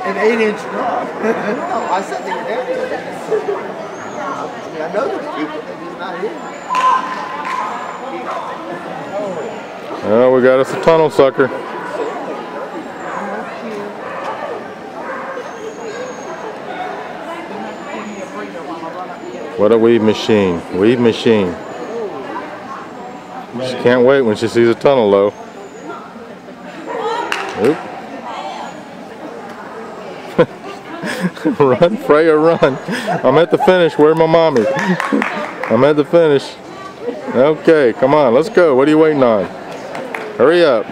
An 8-inch drop. No, I said they were down here. I know the people, they're just not here. Oh, we got us a tunnel sucker. What a weave machine. Weave machine. She can't wait when she sees a tunnel though. Oop. Run, Freya, run. I'm at the finish. Where's my mommy? I'm at the finish. Okay, come on, let's go. What are you waiting on? Hurry up.